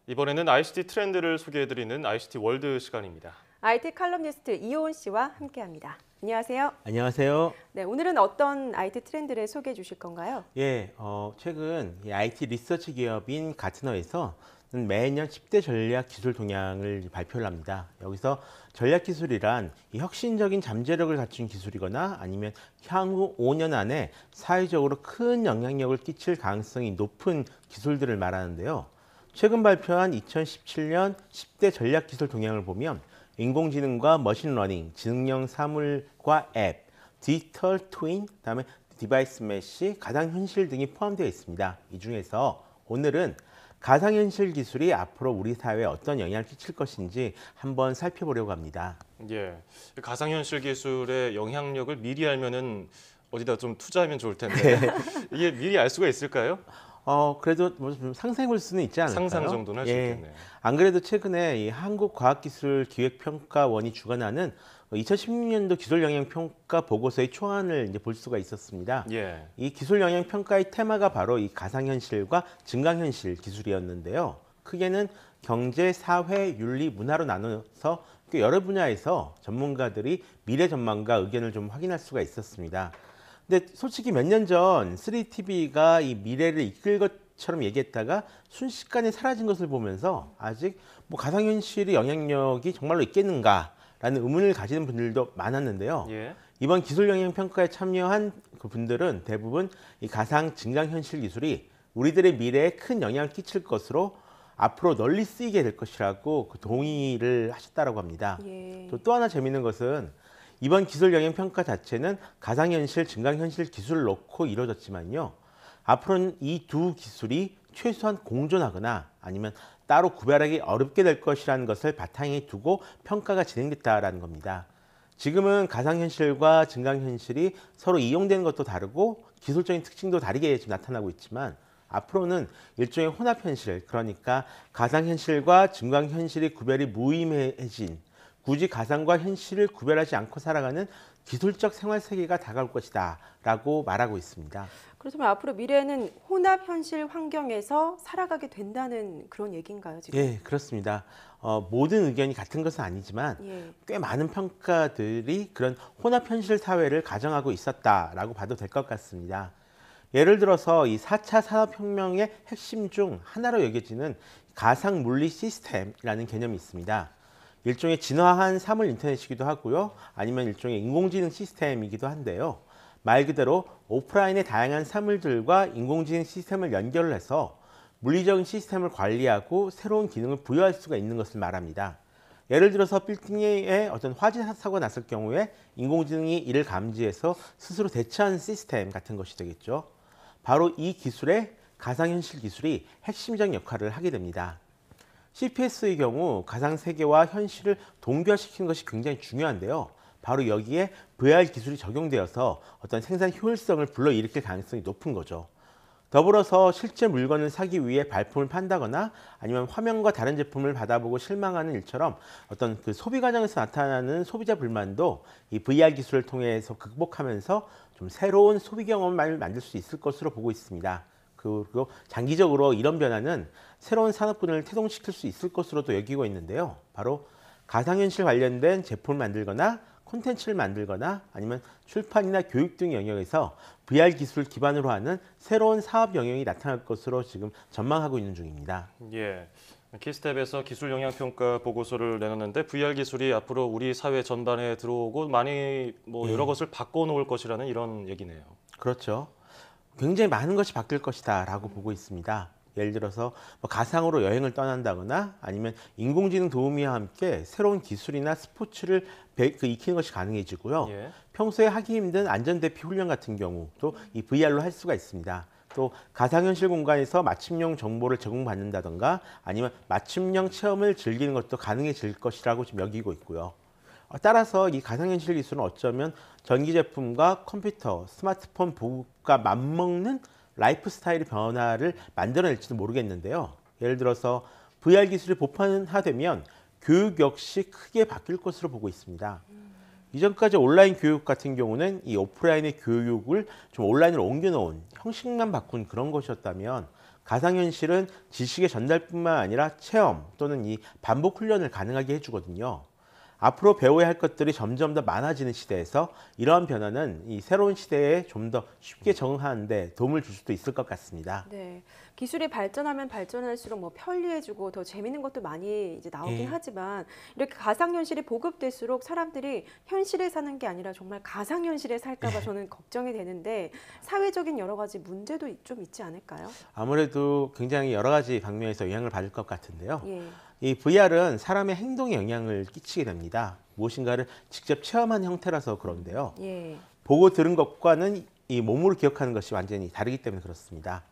이번에는 ICT 트렌드를 소개해드리는 ICT 월드 시간입니다. IT 칼럼니스트 이효은 씨와 함께합니다. 안녕하세요. 안녕하세요. 네, 오늘은 어떤 IT 트렌드를 소개해 주실 건가요? 예, 최근 이 IT 리서치 기업인 가트너에서 매년 10대 전략 기술 동향을 발표를 합니다. 여기서 전략 기술이란 이 혁신적인 잠재력을 갖춘 기술이거나 아니면 향후 5년 안에 사회적으로 큰 영향력을 끼칠 가능성이 높은 기술들을 말하는데요. 최근 발표한 2017년 10대 전략 기술 동향을 보면 인공지능과 머신러닝, 지능형 사물과 앱, 디지털 트윈, 그다음에 디바이스 메쉬, 가상현실 등이 포함되어 있습니다. 이 중에서 오늘은 가상현실 기술이 앞으로 우리 사회에 어떤 영향을 끼칠 것인지 한번 살펴보려고 합니다. 예, 가상현실 기술의 영향력을 미리 알면은 어디다 좀 투자하면 좋을 텐데 이게 미리 알 수가 있을까요? 그래도 좀 상상해 볼 수는 있지 않을까요? 상상 정도는 할 수 있겠네요. 안 그래도 최근에 이 한국과학기술기획평가원이 주관하는 2016년도 기술영향평가 보고서의 초안을 이제 볼 수가 있었습니다. 예. 이 기술영향평가의 테마가 바로 이 가상현실과 증강현실 기술이었는데요. 크게는 경제, 사회, 윤리, 문화로 나눠서 여러 분야에서 전문가들이 미래 전망과 의견을 좀 확인할 수가 있었습니다. 근데 솔직히 몇 년 전 3TV가 이 미래를 이끌 것처럼 얘기했다가 순식간에 사라진 것을 보면서 아직 뭐 가상현실의 영향력이 정말로 있겠는가라는 의문을 가지는 분들도 많았는데요. 예. 이번 기술영향평가에 참여한 그 분들은 대부분 이 가상 증강현실 기술이 우리들의 미래에 큰 영향을 끼칠 것으로 앞으로 널리 쓰이게 될 것이라고 동의를 하셨다고 합니다. 예. 또 하나 재미있는 것은 이번 기술 영향 평가 자체는 가상현실, 증강현실 기술을 놓고 이루어졌지만요. 앞으로는 이 두 기술이 최소한 공존하거나 아니면 따로 구별하기 어렵게 될 것이라는 것을 바탕에 두고 평가가 진행됐다라는 겁니다. 지금은 가상현실과 증강현실이 서로 이용되는 것도 다르고 기술적인 특징도 다르게 지금 나타나고 있지만 앞으로는 일종의 혼합현실, 그러니까 가상현실과 증강현실의 구별이 무의미해진 굳이 가상과 현실을 구별하지 않고 살아가는 기술적 생활 세계가 다가올 것이다 라고 말하고 있습니다. 그렇다면 앞으로 미래에는 혼합 현실 환경에서 살아가게 된다는 그런 얘기인가요, 지금? 예, 그렇습니다. 모든 의견이 같은 것은 아니지만 예. 꽤 많은 평가들이 그런 혼합 현실 사회를 가정하고 있었다라고 봐도 될 것 같습니다. 예를 들어서 이 4차 산업혁명의 핵심 중 하나로 여겨지는 가상 물리 시스템이라는 개념이 있습니다. 일종의 진화한 사물 인터넷이기도 하고요. 아니면 일종의 인공지능 시스템이기도 한데요. 말 그대로 오프라인의 다양한 사물들과 인공지능 시스템을 연결을 해서 물리적인 시스템을 관리하고 새로운 기능을 부여할 수가 있는 것을 말합니다. 예를 들어서 빌딩에 어떤 화재 사고가 났을 경우에 인공지능이 이를 감지해서 스스로 대처하는 시스템 같은 것이 되겠죠. 바로 이 기술의 가상현실 기술이 핵심적 역할을 하게 됩니다. CPS의 경우 가상세계와 현실을 동결시키는 것이 굉장히 중요한데요. 바로 여기에 VR 기술이 적용되어서 어떤 생산 효율성을 불러일으킬 가능성이 높은 거죠. 더불어서 실제 물건을 사기 위해 발품을 판다거나 아니면 화면과 다른 제품을 받아보고 실망하는 일처럼 어떤 그 소비 과정에서 나타나는 소비자 불만도 이 VR 기술을 통해서 극복하면서 좀 새로운 소비 경험을 만들 수 있을 것으로 보고 있습니다. 그리고 장기적으로 이런 변화는 새로운 산업군을 태동시킬 수 있을 것으로도 여기고 있는데요. 바로 가상현실 관련된 제품을 만들거나 콘텐츠를 만들거나 아니면 출판이나 교육 등 영역에서 VR 기술 기반으로 하는 새로운 사업 영역이 나타날 것으로 지금 전망하고 있는 중입니다. 예. 키스텝에서 기술 영향 평가 보고서를 내놨는데 VR 기술이 앞으로 우리 사회 전반에 들어오고 많이 여러 것을 바꿔놓을 것이라는 이런 얘기네요. 그렇죠. 굉장히 많은 것이 바뀔 것이다 라고 보고 있습니다. 예를 들어서 가상으로 여행을 떠난다거나 아니면 인공지능 도우미와 함께 새로운 기술이나 스포츠를 익히는 것이 가능해지고요. 예. 평소에 하기 힘든 안전대피 훈련 같은 경우도 이 VR로 할 수가 있습니다. 또 가상현실 공간에서 맞춤형 정보를 제공받는다던가 아니면 맞춤형 체험을 즐기는 것도 가능해질 것이라고 지금 여기고 있고요. 따라서 이 가상현실 기술은 어쩌면 전기 제품과 컴퓨터, 스마트폰 보급과 맞먹는 라이프 스타일의 변화를 만들어낼지도 모르겠는데요. 예를 들어서 VR 기술이 보편화되면 교육 역시 크게 바뀔 것으로 보고 있습니다. 이전까지 온라인 교육 같은 경우는 이 오프라인의 교육을 좀 온라인으로 옮겨놓은 형식만 바꾼 그런 것이었다면 가상현실은 지식의 전달뿐만 아니라 체험 또는 이 반복 훈련을 가능하게 해주거든요. 앞으로 배워야 할 것들이 점점 더 많아지는 시대에서 이러한 변화는 이 새로운 시대에 좀 더 쉽게 적응하는 데 도움을 줄 수도 있을 것 같습니다. 네, 기술이 발전하면 발전할수록 뭐 편리해지고 더 재밌는 것도 많이 이제 나오긴 예. 하지만 이렇게 가상현실이 보급될수록 사람들이 현실에 사는 게 아니라 정말 가상현실에 살까 봐 저는 걱정이 되는데 사회적인 여러 가지 문제도 좀 있지 않을까요? 아무래도 굉장히 여러 가지 방면에서 영향을 받을 것 같은데요. 예. 이 VR은 사람의 행동에 영향을 끼치게 됩니다. 무엇인가를 직접 체험한 형태라서 그런데요. 예. 보고 들은 것과는 이 몸으로 기억하는 것이 완전히 다르기 때문에 그렇습니다.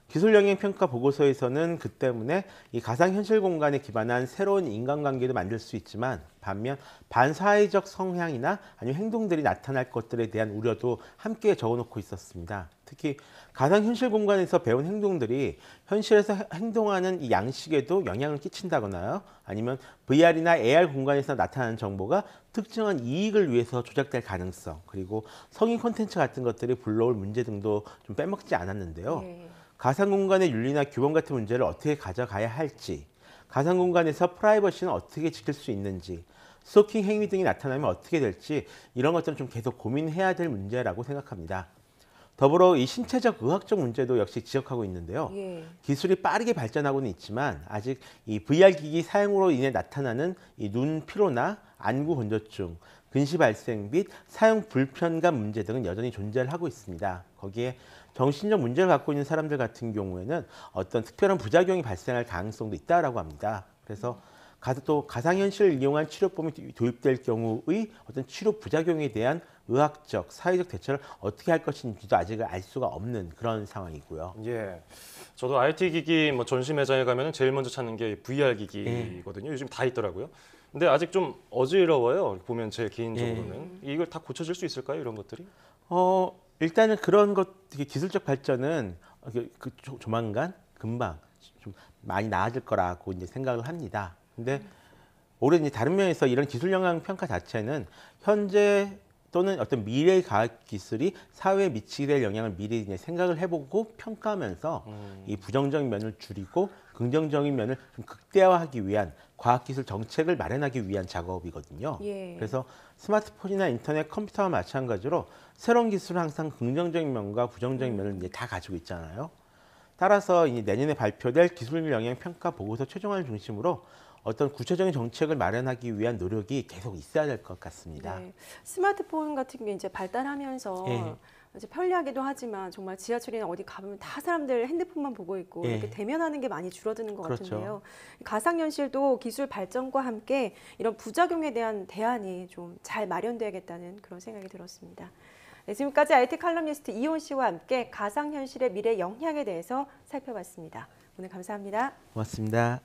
기술 영향 평가 보고서에서는 그 때문에 이 가상현실 공간에 기반한 새로운 인간관계도 만들 수 있지만 반면 반사회적 성향이나 아니면 행동들이 나타날 것들에 대한 우려도 함께 적어놓고 있었습니다. 특히 가상현실 공간에서 배운 행동들이 현실에서 행동하는 이 양식에도 영향을 끼친다거나요. 아니면 VR이나 AR 공간에서 나타나는 정보가 특정한 이익을 위해서 조작될 가능성, 그리고 성인 콘텐츠 같은 것들이 불러올 문제 등도 좀 빼먹지 않았는데요. 예. 가상 공간의 윤리나 규범 같은 문제를 어떻게 가져가야 할지, 가상 공간에서 프라이버시는 어떻게 지킬 수 있는지, 스토킹 행위 등이 나타나면 어떻게 될지 이런 것들은 좀 계속 고민해야 될 문제라고 생각합니다. 더불어 이 신체적 의학적 문제도 역시 지적하고 있는데요. 예. 기술이 빠르게 발전하고는 있지만 아직 이 VR 기기 사용으로 인해 나타나는 이 눈 피로나 안구 건조증, 근시 발생 및 사용 불편감 문제 등은 여전히 존재를 하고 있습니다. 거기에 정신적 문제를 갖고 있는 사람들 같은 경우에는 어떤 특별한 부작용이 발생할 가능성도 있다라고 합니다. 그래서 또 가상현실을 이용한 치료법이 도입될 경우의 어떤 치료 부작용에 대한 의학적, 사회적 대처를 어떻게 할 것인지도 아직 알 수가 없는 그런 상황이고요. 예. 저도 IT 기기 뭐 전시 매장에 가면 제일 먼저 찾는 게 VR 기기거든요. 요즘 다 있더라고요. 근데 아직 좀 어지러워요. 보면 제 개인적으로는. 이걸 다 고쳐질 수 있을까요? 이런 것들이? 일단은 그런 것, 기술적 발전은 조만간 금방 좀 많이 나아질 거라고 이제 생각을 합니다. 근데 올해 이제 다른 면에서 이런 기술 영향 평가 자체는 현재 또는 어떤 미래의 과학 기술이 사회에 미치게 될 영향을 미리 이제 생각을 해보고 평가하면서 이 부정적인 면을 줄이고 긍정적인 면을 좀 극대화하기 위한 과학기술 정책을 마련하기 위한 작업이거든요. 예. 그래서 스마트폰이나 인터넷, 컴퓨터와 마찬가지로 새로운 기술은 항상 긍정적인 면과 부정적인 면을 이제 다 가지고 있잖아요. 따라서 이 내년에 발표될 기술 영향 평가 보고서 최종안을 중심으로 어떤 구체적인 정책을 마련하기 위한 노력이 계속 있어야 될 것 같습니다. 네. 스마트폰 같은 게 이제 발달하면서 예. 이제 편리하기도 하지만 정말 지하철이나 어디 가보면 다 사람들 핸드폰만 보고 있고 예. 이렇게 대면하는 게 많이 줄어드는 것 그렇죠. 같은데요. 가상현실도 기술 발전과 함께 이런 부작용에 대한 대안이 좀 잘 마련돼야겠다는 그런 생각이 들었습니다. 네, 지금까지 IT 칼럼니스트 이온 씨와 함께 가상현실의 미래 영향에 대해서 살펴봤습니다. 오늘 감사합니다. 고맙습니다.